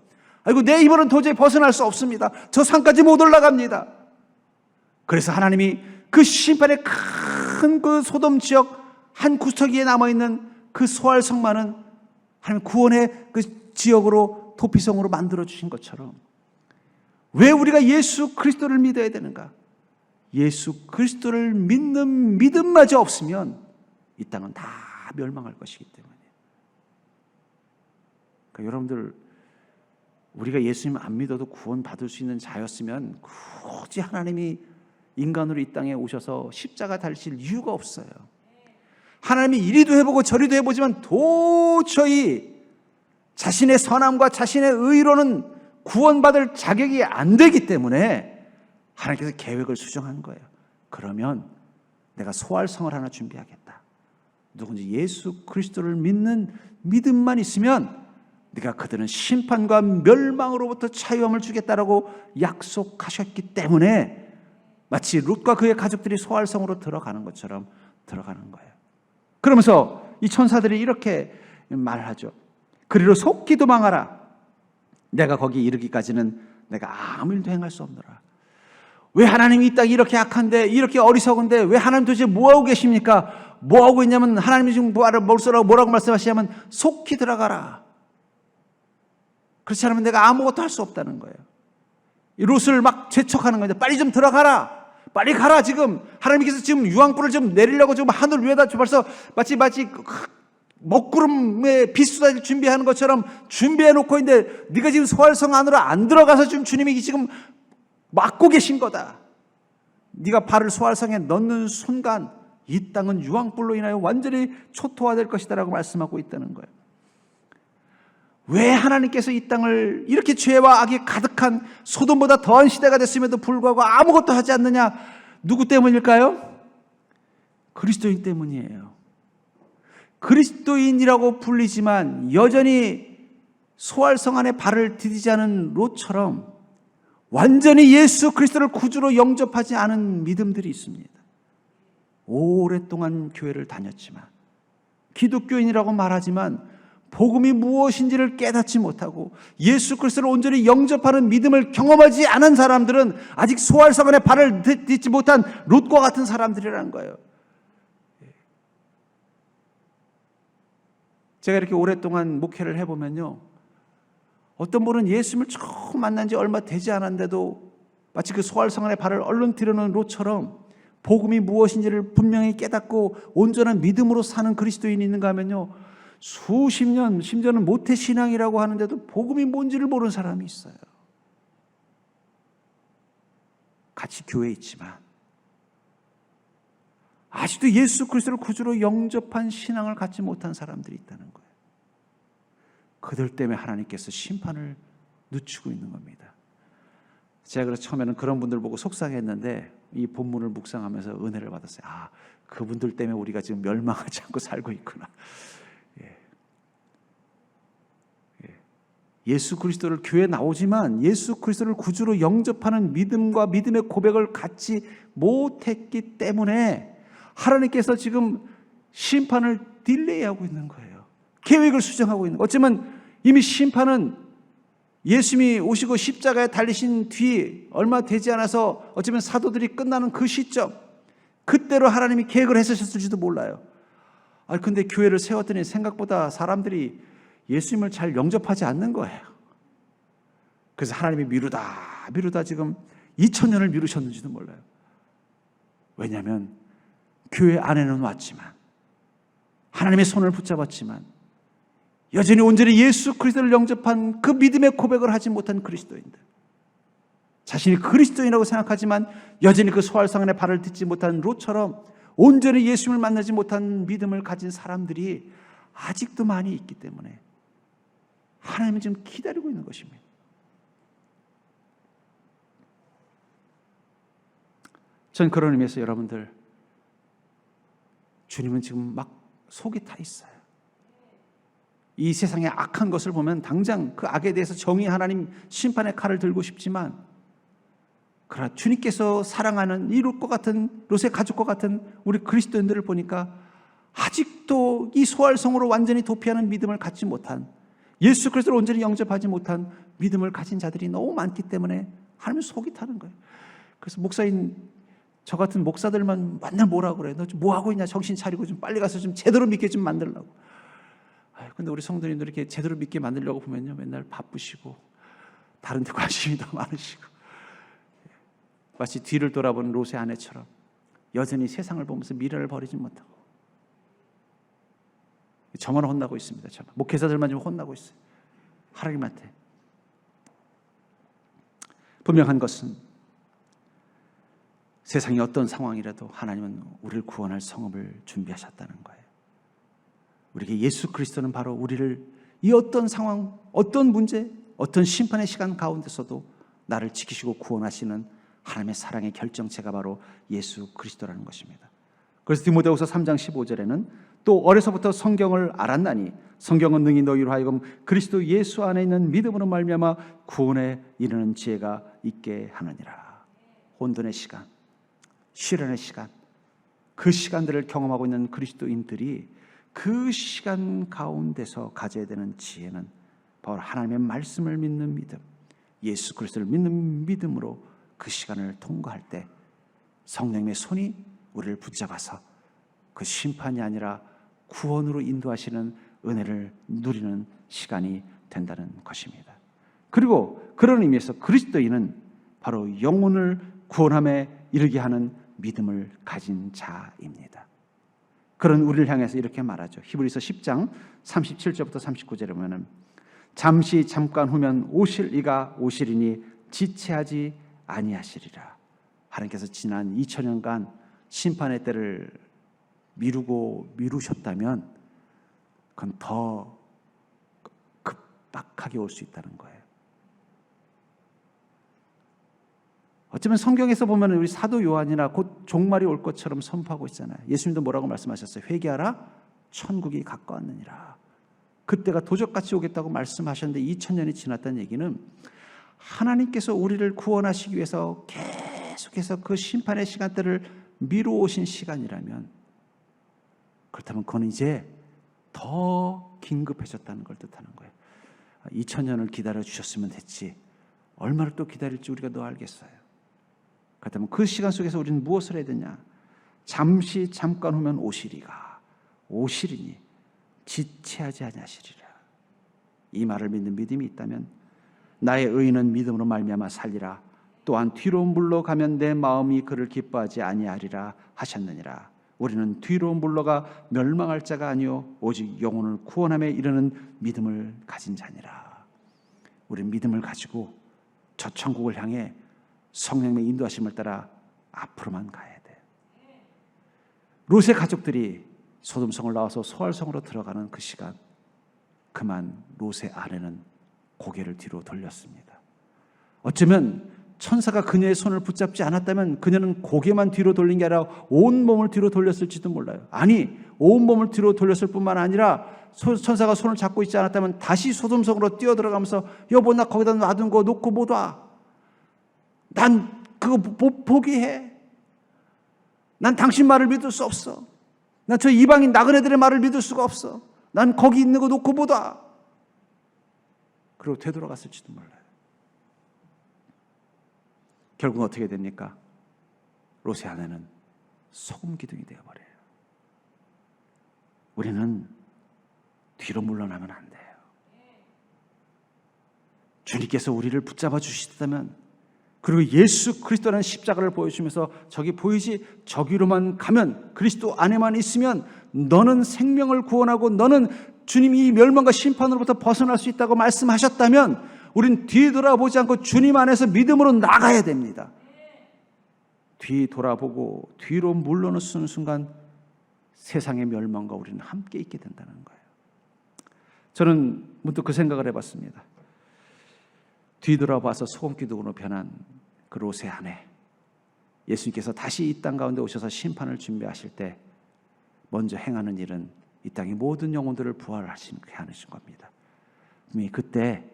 아이고, 내 힘으로는 도저히 벗어날 수 없습니다. 저 산까지 못 올라갑니다. 그래서 하나님이 그 심판의 큰 그 소돔 지역 한 구석기에 남아있는 그 소활성만은 하나님 구원의 그 지역으로 도피성으로 만들어주신 것처럼, 왜 우리가 예수 그리스도를 믿어야 되는가? 예수 그리스도를 믿는 믿음마저 없으면 이 땅은 다 멸망할 것이기 때문에. 그러니까 여러분들, 우리가 예수님 안 믿어도 구원받을 수 있는 자였으면 굳이 하나님이 인간으로 이 땅에 오셔서 십자가 달리실 이유가 없어요. 하나님이 이리도 해보고 저리도 해보지만 도저히 자신의 선함과 자신의 의로는 구원받을 자격이 안 되기 때문에 하나님께서 계획을 수정한 거예요. 그러면 내가 소활성을 하나 준비하겠다. 누군지 예수 그리스도를 믿는 믿음만 있으면 네가 그들은 심판과 멸망으로부터 자유함을 주겠다라고 약속하셨기 때문에 마치 룻과 그의 가족들이 소활성으로 들어가는 것처럼 들어가는 거예요. 그러면서 이 천사들이 이렇게 말하죠. 그리로 속히 도망하라. 내가 거기 이르기까지는 내가 아무 일도 행할 수 없노라. 왜 하나님이 이 땅이 이렇게 악한데, 이렇게 어리석은데 왜 하나님 도대체 뭐하고 계십니까? 뭐하고 있냐면, 하나님이 지금 뭐라고 말씀하시냐면 속히 들어가라. 그렇지 않으면 내가 아무것도 할 수 없다는 거예요. 이 롯을 막 재촉하는 건데, 빨리 좀 들어가라. 빨리 가라. 지금 하나님께서 지금 유황불을 좀 내리려고 지금 하늘 위에다 벌써 마치 먹구름에 비수다를 준비하는 것처럼 준비해 놓고 있는데, 네가 지금 소활성 안으로 안 들어가서 지금 주님이 지금 막고 계신 거다. 네가 발을 소활성에 넣는 순간 이 땅은 유황불로 인하여 완전히 초토화될 것이다 라고 말씀하고 있다는 거예요. 왜 하나님께서 이 땅을 이렇게 죄와 악이 가득한 소돔보다 더한 시대가 됐음에도 불구하고 아무것도 하지 않느냐? 누구 때문일까요? 그리스도인 때문이에요. 그리스도인이라고 불리지만 여전히 소활성 안에 발을 디디지 않은 롯처럼 완전히 예수 그리스도를 구주로 영접하지 않은 믿음들이 있습니다. 오랫동안 교회를 다녔지만, 기독교인이라고 말하지만 복음이 무엇인지를 깨닫지 못하고 예수 그리스도를 온전히 영접하는 믿음을 경험하지 않은 사람들은 아직 소활성 안에 발을 딛지 못한 롯과 같은 사람들이라는 거예요. 제가 이렇게 오랫동안 목회를 해보면요, 어떤 분은 예수님을 처음 만난 지 얼마 되지 않았는데도 마치 그 소활성 안에 발을 얼른 들여놓은 롯처럼 복음이 무엇인지를 분명히 깨닫고 온전한 믿음으로 사는 그리스도인이 있는가 하면요, 수십 년, 심지어는 모태신앙이라고 하는데도 복음이 뭔지를 모르는 사람이 있어요. 같이 교회에 있지만 아직도 예수 그리스도를 구주로 영접한 신앙을 갖지 못한 사람들이 있다는 거예요. 그들 때문에 하나님께서 심판을 늦추고 있는 겁니다. 제가 그래서 처음에는 그런 분들 보고 속상했는데 이 본문을 묵상하면서 은혜를 받았어요. 아, 그분들 때문에 우리가 지금 멸망하지 않고 살고 있구나. 예수 그리스도를 교회에 나오지만 예수 그리스도를 구주로 영접하는 믿음과 믿음의 고백을 갖지 못했기 때문에 하나님께서 지금 심판을 딜레이하고 있는 거예요. 계획을 수정하고 있는 거예요. 어쩌면 이미 심판은 예수님이 오시고 십자가에 달리신 뒤 얼마 되지 않아서 어쩌면 사도들이 끝나는 그 시점, 그때로 하나님이 계획을 했으셨을지도 몰라요. 근데 교회를 세웠더니 생각보다 사람들이 예수님을 잘 영접하지 않는 거예요. 그래서 하나님이 미루다 지금 2000년을 미루셨는지도 몰라요. 왜냐하면 교회 안에는 왔지만, 하나님의 손을 붙잡았지만 여전히 온전히 예수 그리스도를 영접한 그 믿음의 고백을 하지 못한 그리스도인들, 자신이 그리스도인이라고 생각하지만 여전히 그 소활성 안에 발을 딛지 못한 롯처럼 온전히 예수님을 만나지 못한 믿음을 가진 사람들이 아직도 많이 있기 때문에 하나님은 지금 기다리고 있는 것입니다. 전 그런 의미에서 여러분들, 주님은 지금 막 속이 타 있어요. 이 세상의 악한 것을 보면 당장 그 악에 대해서 정의 하나님 심판의 칼을 들고 싶지만, 그러나 주님께서 사랑하는 이 롯과 같은, 롯의 가족과 같은 우리 그리스도인들을 보니까 아직도 이 소활성으로 완전히 도피하는 믿음을 갖지 못한, 예수 그리스도를 온전히 영접하지 못한 믿음을 가진 자들이 너무 많기 때문에 하나님 속이 타는 거예요. 그래서 목사인 저 같은 목사들만 맨날 뭐라고 그래요. 너 좀 뭐 하고 있냐? 정신 차리고 좀 빨리 가서 좀 제대로 믿게 좀 만들려고. 근데 우리 성도님들 이렇게 제대로 믿게 만들려고 보면요, 맨날 바쁘시고 다른 데 관심이 더 많으시고, 마치 뒤를 돌아보는 롯의 아내처럼 여전히 세상을 보면서 미래를 버리지 못하고, 저만 혼나고 있습니다. 저만. 목회자들만 좀 혼나고 있어요. 하나님한테. 분명한 것은 세상이 어떤 상황이라도 하나님은 우리를 구원할 성읍을 준비하셨다는 거예요. 우리에게 예수 그리스도는 바로 우리를 이 어떤 상황, 어떤 문제, 어떤 심판의 시간 가운데서도 나를 지키시고 구원하시는 하나님의 사랑의 결정체가 바로 예수 그리스도라는 것입니다. 그래서 디모데후서 3장 15절에는 또 어려서부터 성경을 알았나니 성경은 능히 너희로 하여금 그리스도 예수 안에 있는 믿음으로 말미암아 구원에 이르는 지혜가 있게 하느니라. 혼돈의 시간, 시련의 시간, 그 시간들을 경험하고 있는 그리스도인들이 그 시간 가운데서 가져야 되는 지혜는 바로 하나님의 말씀을 믿는 믿음, 예수 그리스도를 믿는 믿음으로 그 시간을 통과할 때 성령의 손이 우리를 붙잡아서 그 심판이 아니라 구원으로 인도하시는 은혜를 누리는 시간이 된다는 것입니다. 그리고 그런 의미에서 그리스도인은 바로 영혼을 구원함에 이르게 하는 믿음을 가진 자입니다. 그런 우리를 향해서 이렇게 말하죠. 히브리서 10장 37절부터 39절에 보면 잠깐 후면 오실 이가 오시리니 지체하지 아니하시리라. 하나님께서 지난 2000년간 심판의 때를 미루셨다면 그건 더 급박하게 올 수 있다는 거예요. 어쩌면 성경에서 보면 우리 사도 요한이나 곧 종말이 올 것처럼 선포하고 있잖아요. 예수님도 뭐라고 말씀하셨어요? 회개하라, 천국이 가까웠느니라. 그때가 도적같이 오겠다고 말씀하셨는데 2000년이 지났다는 얘기는 하나님께서 우리를 구원하시기 위해서 계속해서 그 심판의 시간대를 미루어오신 시간이라면, 그렇다면 그건 이제 더 긴급해졌다는 걸 뜻하는 거예요. 2000년을 기다려주셨으면 됐지 얼마를 또 기다릴지 우리가 더 알겠어요. 그렇다면 그 시간 속에서 우리는 무엇을 해야 되냐? 잠깐 후면 오시리가, 오시리니 지체하지 아니하시리라. 이 말을 믿는 믿음이 있다면 나의 의인은 믿음으로 말미암아 살리라. 또한 뒤로 물러가면 내 마음이 그를 기뻐하지 아니하리라 하셨느니라. 우리는 뒤로 물러가 멸망할 자가 아니요 오직 영혼을 구원함에 이르는 믿음을 가진 자니라. 우리는 믿음을 가지고 저 천국을 향해 성령의 인도하심을 따라 앞으로만 가야 돼. 롯의 가족들이 소돔성을 나와서 소알성으로 들어가는 그 시간, 그만 롯의 아내는 고개를 뒤로 돌렸습니다. 어쩌면 천사가 그녀의 손을 붙잡지 않았다면 그녀는 고개만 뒤로 돌린 게 아니라 온 몸을 뒤로 돌렸을지도 몰라요. 아니, 온 몸을 뒤로 돌렸을 뿐만 아니라 천사가 손을 잡고 있지 않았다면 다시 소돔성으로 뛰어들어가면서 여보, 나 거기다 놔둔 거 놓고 못 와. 난 그거 포기해. 난 당신 말을 믿을 수 없어. 난 저 이방인 나그네들의 말을 믿을 수가 없어. 난 거기 있는 거 놓고 못 와. 그리고 되돌아갔을지도 몰라요. 결국 어떻게 됩니까? 롯의 아내는 소금 기둥이 되어버려요. 우리는 뒤로 물러나면 안 돼요. 주님께서 우리를 붙잡아 주시다면, 그리고 예수 그리스도라는 십자가를 보여주면서 저기 보이지? 저기로만 가면, 그리스도 안에만 있으면 너는 생명을 구원하고 너는 주님이 멸망과 심판으로부터 벗어날 수 있다고 말씀하셨다면 우린 뒤돌아보지 않고 주님 안에서 믿음으로 나가야 됩니다. 뒤돌아보고 뒤로 물러서는 순간 세상의 멸망과 우리는 함께 있게 된다는 거예요. 저는 문득 그 생각을 해봤습니다. 뒤돌아봐서 소금기둥으로 변한 그 롯의 아내, 예수님께서 다시 이 땅 가운데 오셔서 심판을 준비하실 때 먼저 행하는 일은 이 땅의 모든 영혼들을 부활하시게 하신 겁니다. 분명히 그때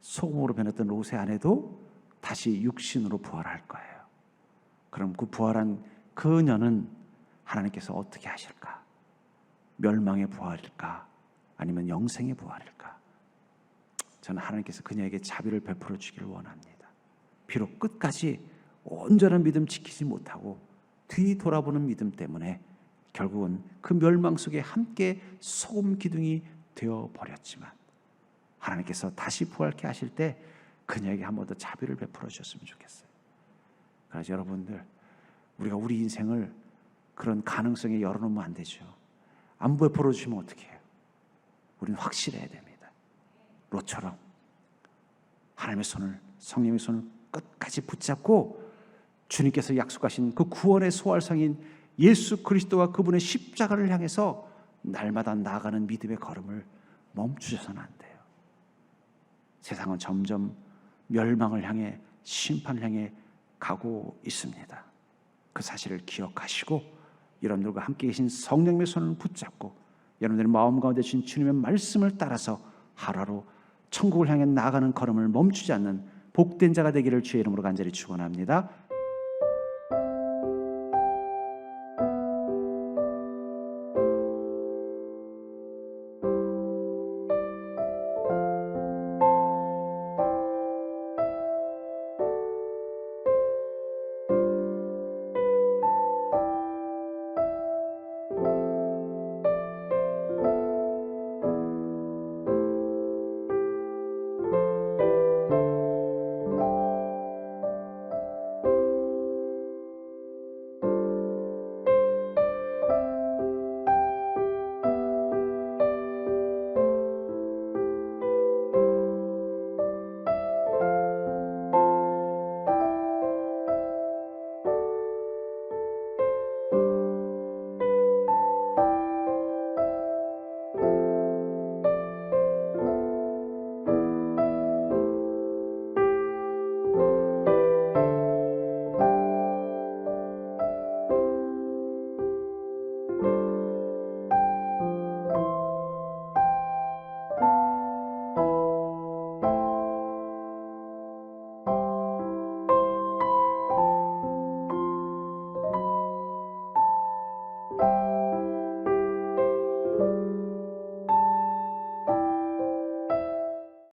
소금으로 변했던 롯의 아내도 다시 육신으로 부활할 거예요. 그럼 그 부활한 그녀는 하나님께서 어떻게 하실까? 멸망의 부활일까? 아니면 영생의 부활일까? 저는 하나님께서 그녀에게 자비를 베풀어 주기를 원합니다. 비록 끝까지 온전한 믿음 지키지 못하고 뒤돌아보는 믿음 때문에 결국은 그 멸망 속에 함께 소금 기둥이 되어버렸지만 하나님께서 다시 부활케 하실 때 그녀에게 한 번 더 자비를 베풀어 주셨으면 좋겠어요. 그래서 여러분들, 우리가 우리 인생을 그런 가능성에 열어놓으면 안 되죠. 안 베풀어 주시면 어떻게 해요? 우리는 확실해야 됩니다. 롯처럼 하나님의 손을, 성령의 손을 끝까지 붙잡고 주님께서 약속하신 그 구원의 소활성인 예수 그리스도와 그분의 십자가를 향해서 날마다 나아가는 믿음의 걸음을 멈추셔서는 안 돼요. 세상은 점점 멸망을 향해, 심판을 향해 가고 있습니다. 그 사실을 기억하시고 여러분들과 함께 계신 성령의 손을 붙잡고 여러분들의 마음 가운데 주신 주님의 말씀을 따라서 하루하루 천국을 향해 나아가는 걸음을 멈추지 않는 복된 자가 되기를 주의 이름으로 간절히 축원합니다.